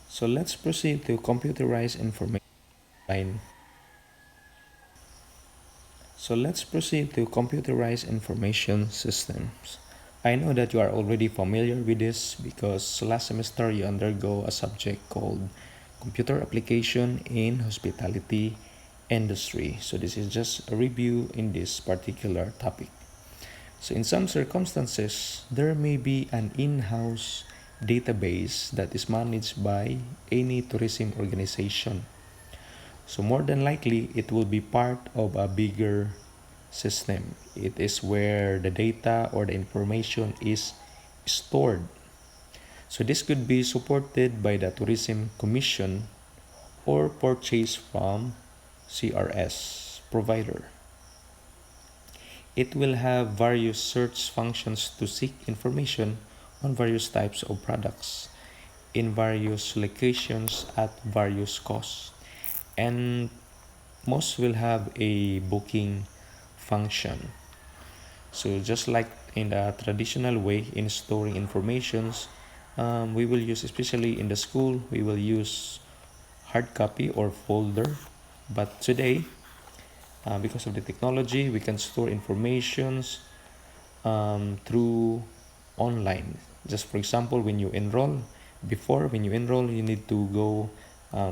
So let's proceed to computerized information. So let's proceed to computerized information systems. I know that you are already familiar with this because last semester you undergo a subject called computer application in hospitality industry. So this is just a review in this particular topic. So in some circumstances, there may be an in-house database that is managed by any tourism organization. So more than likely, it will be part of a bigger system. It is where the data or the information is stored. So this could be supported by the Tourism Commission or purchased from CRS provider. It will have various search functions to seek information on various types of products in various locations at various costs. And most will have a booking function. So just like in the traditional way in storing informations, we will use, especially in the school, we will use hard copy or folder. But today, because of the technology, we can store informations through online. Just for example, when you enroll, when you enroll, you need to go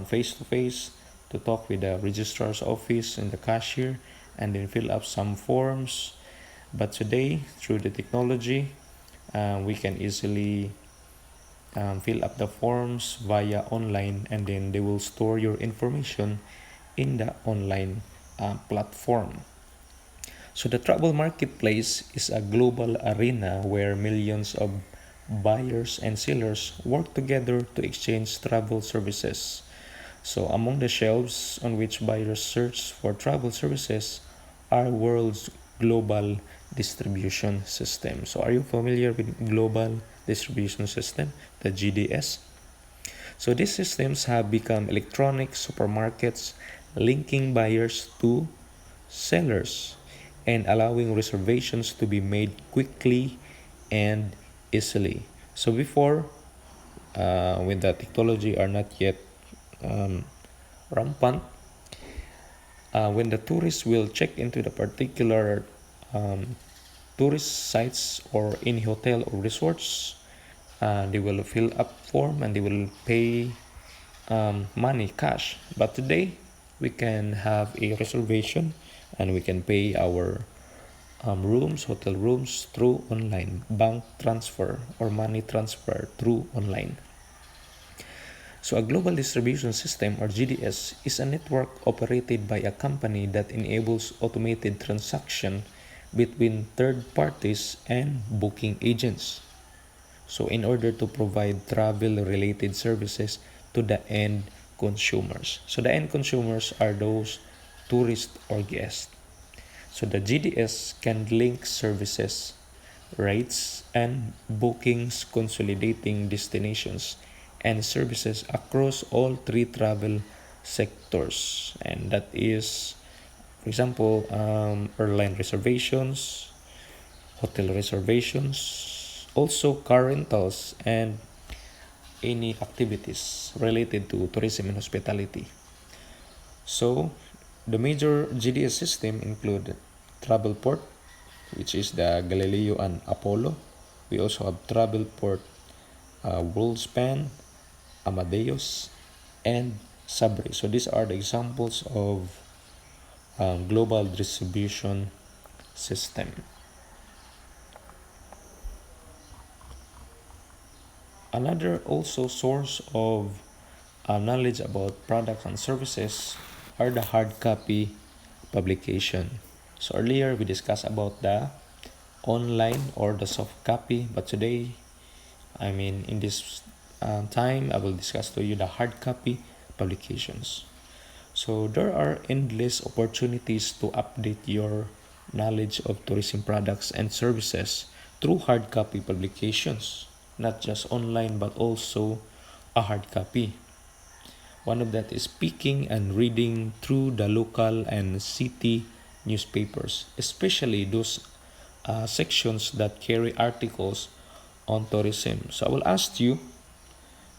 face to face to talk with the registrar's office and the cashier and then fill up some forms. But today, through the technology, we can easily fill up the forms via online, and then they will store your information in the online platform. So the travel marketplace is a global arena where millions of buyers and sellers work together to exchange travel services. So among the shelves on which buyers search for travel services are world's global distribution system. So are you familiar with global distribution system, the GDS? So these systems have become electronic supermarkets linking buyers to sellers and allowing reservations to be made quickly and easily. So before, when the technology are not yet rampant, when the tourists will check into the particular tourist sites or any hotel or resorts, they will fill up form and they will pay money cash. But today we can have a reservation and we can pay our hotel rooms through online, bank transfer or money transfer through online. So a global distribution system or GDS is a network operated by a company that enables automated transaction between third parties and booking agents. So in order to provide travel related services to the end consumers. So the end consumers are those tourists or guests. So the GDS can link services, rates, and bookings, consolidating destinations and services across all three travel sectors. And that is, for example, airline reservations, hotel reservations, also car rentals, and any activities related to tourism and hospitality. So, the major GDS system include Travelport, which is the Galileo and Apollo. We also have Travelport WorldSpan, Amadeus, and Sabre. So these are the examples of global distribution system. Another also source of knowledge about products and services are the hard copy publication. So earlier we discussed about the online or the soft copy, but today, in this time, I will discuss to you the hard copy publications. So there are endless opportunities to update your knowledge of tourism products and services through hard copy publications, not just online but also a hard copy. One of that is picking and reading through the local and city newspapers, especially those sections that carry articles on tourism. So I will ask you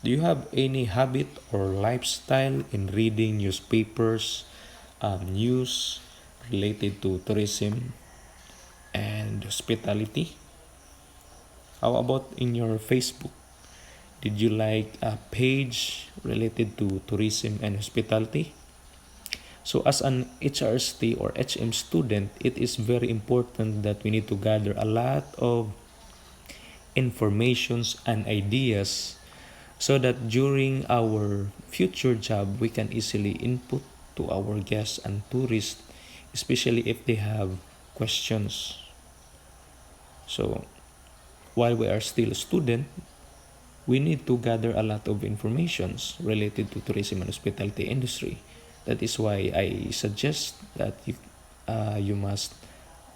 Do you have any habit or lifestyle in reading newspapers, news related to tourism and hospitality? How about in your Facebook? Did you like a page related to tourism and hospitality? So as an HRST or HM student, it is very important that we need to gather a lot of informations and ideas so that during our future job we can easily input to our guests and tourists, especially if they have questions. So while we are still a student, we need to gather a lot of informations related to tourism and hospitality industry. That is why I suggest that you must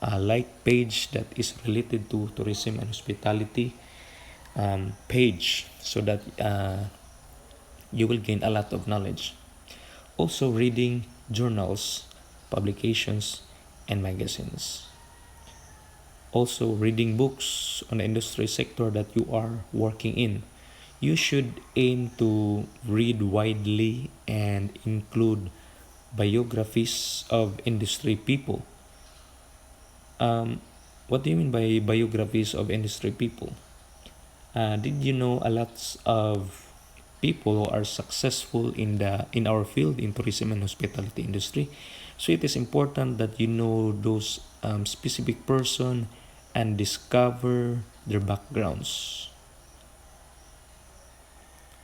like page that is related to tourism and hospitality page so that you will gain a lot of knowledge. Also, reading journals, publications, and magazines. Also, reading books on the industry sector that you are working in. You should aim to read widely and include biographies of industry people. Um, what do you mean by biographies of industry people? Did you know a lot of people who are successful in our field in tourism and hospitality industry? So it is important that you know those specific person and discover their backgrounds.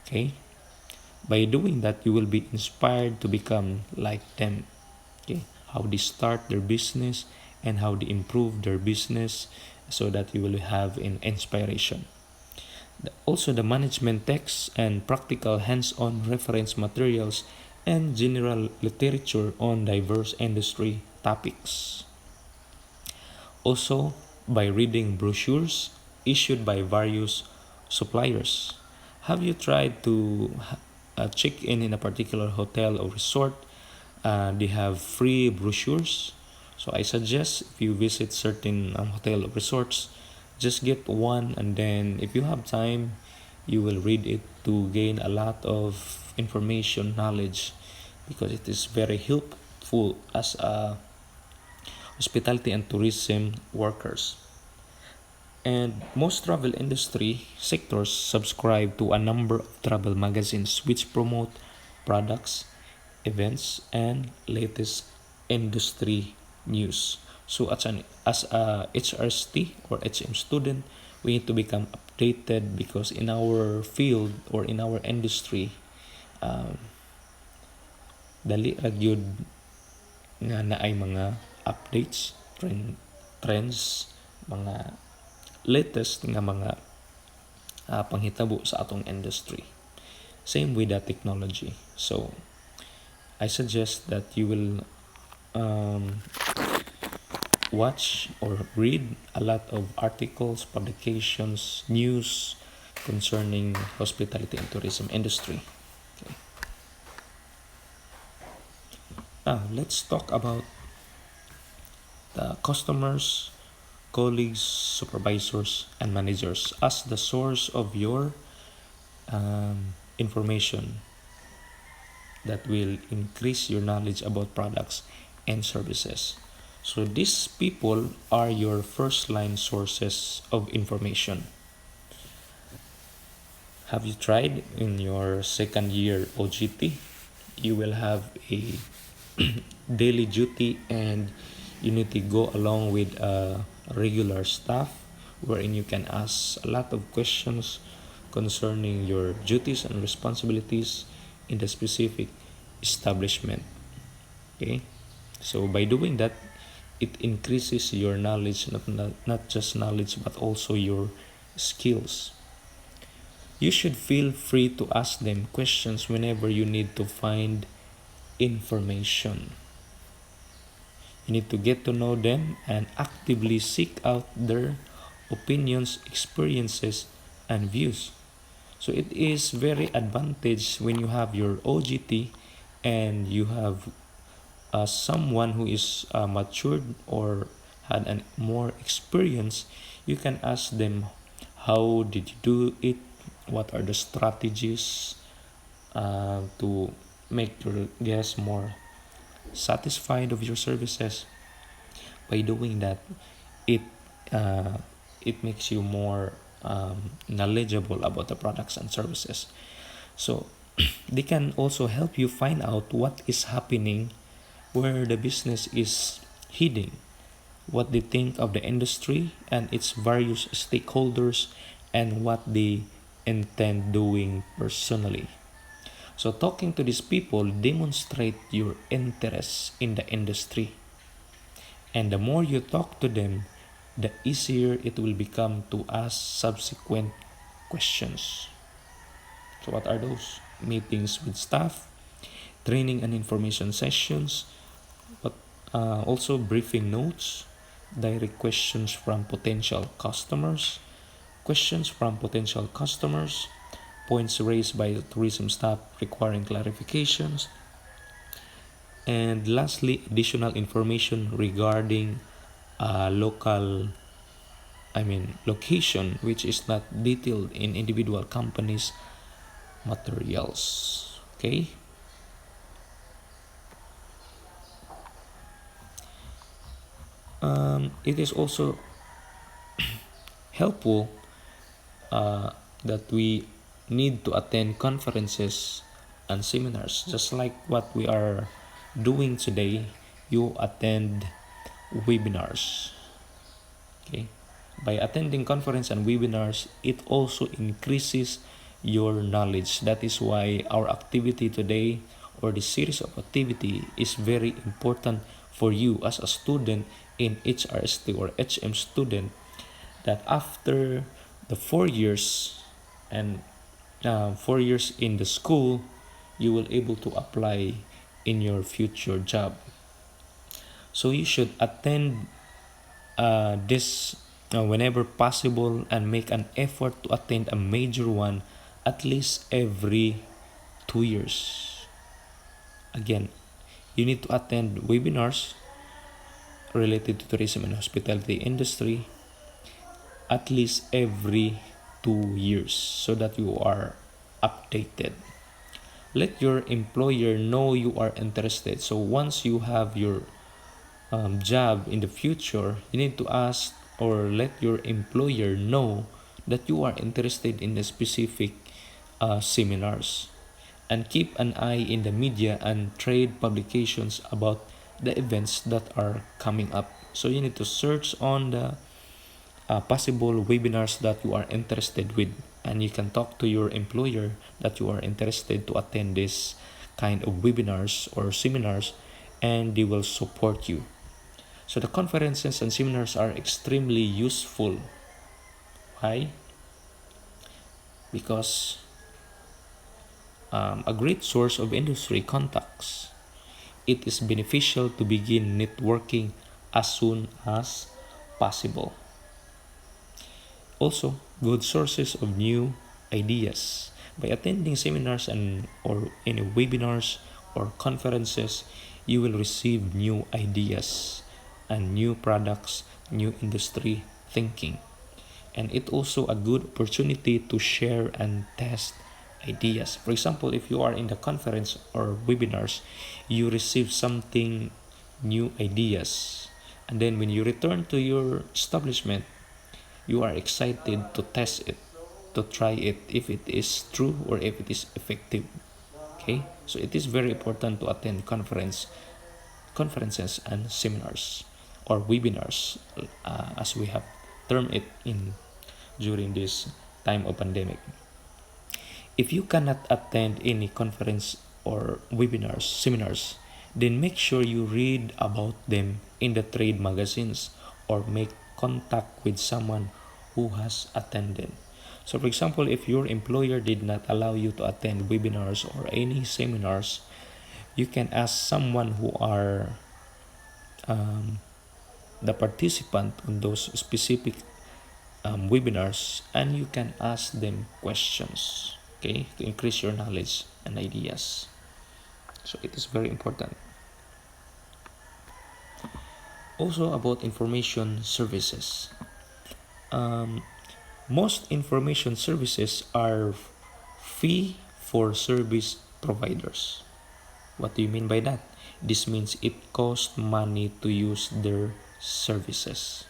Okay, by doing that you will be inspired to become like them. Okay, how they start their business and how they improve their business so that you will have an inspiration. Also, the management texts and practical hands-on reference materials and general literature on diverse industry topics. Also, by reading brochures issued by various suppliers. Have you tried to check in a particular hotel or resort? They have free brochures. So I suggest if you visit certain hotel or resorts, just get one, and then if you have time, you will read it to gain a lot of information, knowledge, because it is very helpful as a hospitality and tourism workers. And most travel industry sectors subscribe to a number of travel magazines which promote products, events, and latest industry news. So as a HRST or HM student, we need to become updated because in our field or in our industry, um, dali ra gyud nga naay mga updates, trends, mga latest nga mga panghitabo sa atong industry. Same with the technology. So I suggest that you will watch or read a lot of articles, publications, news concerning hospitality and tourism industry. Okay. Now let's talk about the customers, colleagues, supervisors, and managers as the source of your information that will increase your knowledge about products and services. So these people are your first line sources of information. Have you tried in your second year OGT? You will have a daily duty and you need to go along with regular staff wherein you can ask a lot of questions concerning your duties and responsibilities in the specific establishment. Okay, so by doing that, it increases your knowledge, not just knowledge but also your skills. You should feel free to ask them questions whenever you need to find information. You need to get to know them and actively seek out their opinions, experiences, and views. So it is very advantage when you have your OGT and you have someone who is matured or had more experience. You can ask them, how did you do it? what are the strategies to make your guests more satisfied of your services. By doing that, it uh, it makes you more knowledgeable about the products and services. So they can also help you find out what is happening, where the business is heading, what they think of the industry and its various stakeholders, and what they intend doing personally. So talking to these people demonstrate your interest in the industry. And the more you talk to them, the easier it will become to ask subsequent questions. So what are those? Meetings with staff, training and information sessions, but also briefing notes, direct questions from potential customers, points raised by the tourism staff requiring clarifications, and lastly, additional information regarding local, location, which is not detailed in individual companies' materials. Okay. It is also helpful that we need to attend conferences and seminars, just like what we are doing today. You attend webinars. Okay, by attending conference and webinars, it also increases your knowledge. That is why our activity today, or the series of activity, is very important for you as a student in HRST or HM student, that after the 4 years and 4 years in the school, you will able to apply in your future job. So you should attend this whenever possible, and make an effort to attend a major one at least every 2 years. Again, you need to attend webinars related to tourism and hospitality industry at least every 2 years, so that you are updated. Let your employer know you are interested. So once you have your job in the future, you need to ask or let your employer know that you are interested in the specific seminars, and keep an eye in the media and trade publications about the events that are coming up. So you need to search on the possible webinars that you are interested with, and you can talk to your employer that you are interested to attend this kind of webinars or seminars, and they will support you. So the conferences and seminars are extremely useful. Why? Because a great source of industry contacts. It is beneficial to begin networking as soon as possible. Also, good sources of new ideas. By attending seminars and or any webinars or conferences, you will receive new ideas and new products, new industry thinking. And it also a good opportunity to share and test ideas. For example, if you are in the conference or webinars, you receive something, new ideas, and then when you return to your establishment, you are excited to test it, to try it, if it is true or if it is effective. Okay, so it is very important to attend conferences and seminars or webinars, as we have termed it in during this time of pandemic. If you cannot attend any conference or webinars, seminars, then make sure you read about them in the trade magazines, or make contact with someone who has attended. So for example, if your employer did not allow you to attend webinars or any seminars, you can ask someone who are the participant on those specific webinars, and you can ask them questions, okay, to increase your knowledge and ideas. So it is very important. Also about information services. Most information services are fee for service providers. What do you mean by that? This means it costs money to use their services.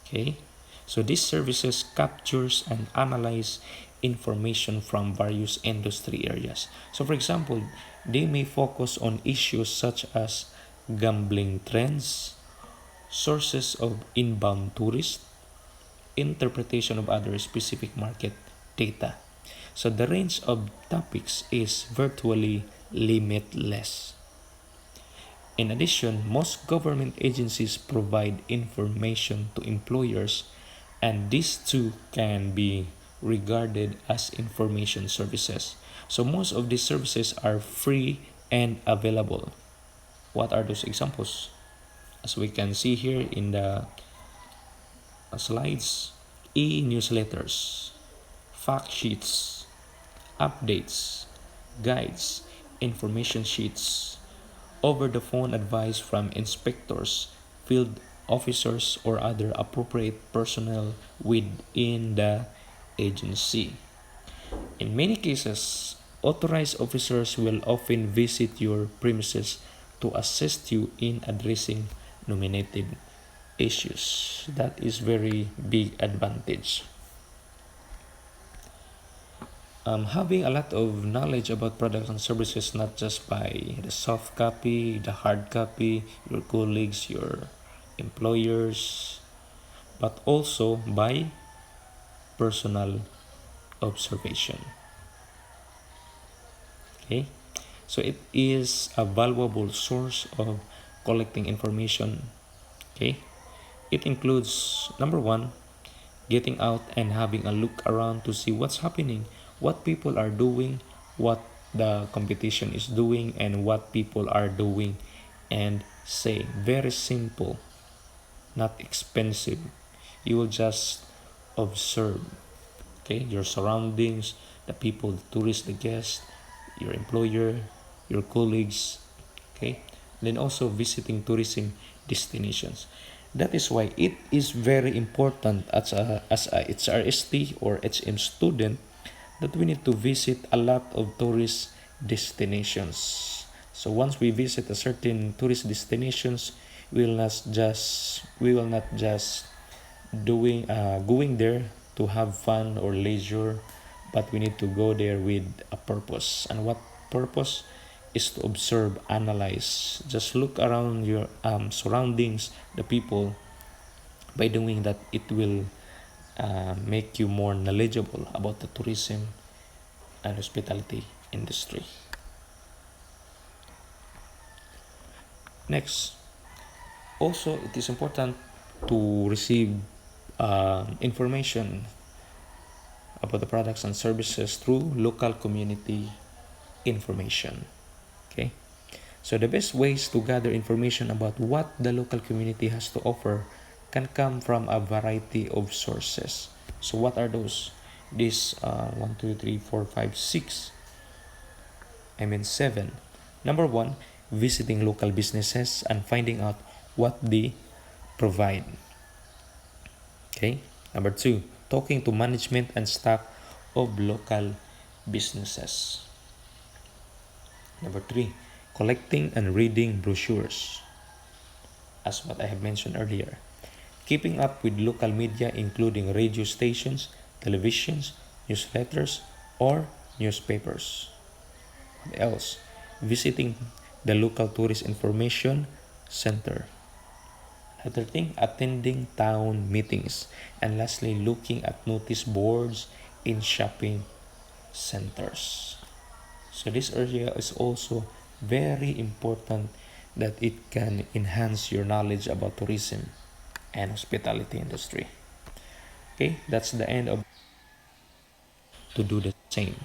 Okay? So these services captures and analyze information from various industry areas. So for example, they may focus on issues such as gambling trends, sources of inbound tourists, interpretation of other specific market data. So the range of topics is virtually limitless. In addition, most government agencies provide information to employers, and these too can be regarded as information services. So most of these services are free and available. What are those examples? As we can see here in the slides, e-newsletters, fact sheets, updates, guides, information sheets, over-the-phone advice from inspectors, field officers, or other appropriate personnel within the agency. In many cases, authorized officers will often visit your premises to assist you in addressing nominated issues. That is very big advantage. Having a lot of knowledge about products and services, not just by the soft copy, the hard copy, your colleagues, your employers, but also by personal observation. Okay, so it is a valuable source of collecting information. Okay, it includes number one, getting out and having a look around to see what's happening, what people are doing, what the competition is doing, and what people are doing and saying. Very simple, not expensive. You will just observe, okay, your surroundings, the people, the tourists, the guests, your employer, your colleagues, okay. Then also visiting tourism destinations. That is why it is very important as a HRST or HM student that we need to visit a lot of tourist destinations. So once we visit a certain tourist destinations, we will not just going there to have fun or leisure, but we need to go there with a purpose. And what purpose? Is to observe, analyze, just look around your surroundings, the people. By doing that, it will make you more knowledgeable about the tourism and hospitality industry. Next, also it is important to receive information about the products and services through local community information. Okay, so the best ways to gather information about what the local community has to offer can come from a variety of sources. So what are those? This 1, 2, 3, 4, 5, 6. I mean 7. Number 1, visiting local businesses and finding out what they provide. Okay. Number 2, talking to management and staff of local businesses. Number 3, collecting and reading brochures, as what I have mentioned earlier. Keeping up with local media, including radio stations, televisions, newsletters, or newspapers. What else? Visiting the local tourist information center. Another thing, attending town meetings. And lastly, looking at notice boards in shopping centers. So this area is also very important, that it can enhance your knowledge about tourism and hospitality industry. Okay, that's the end of to do the same.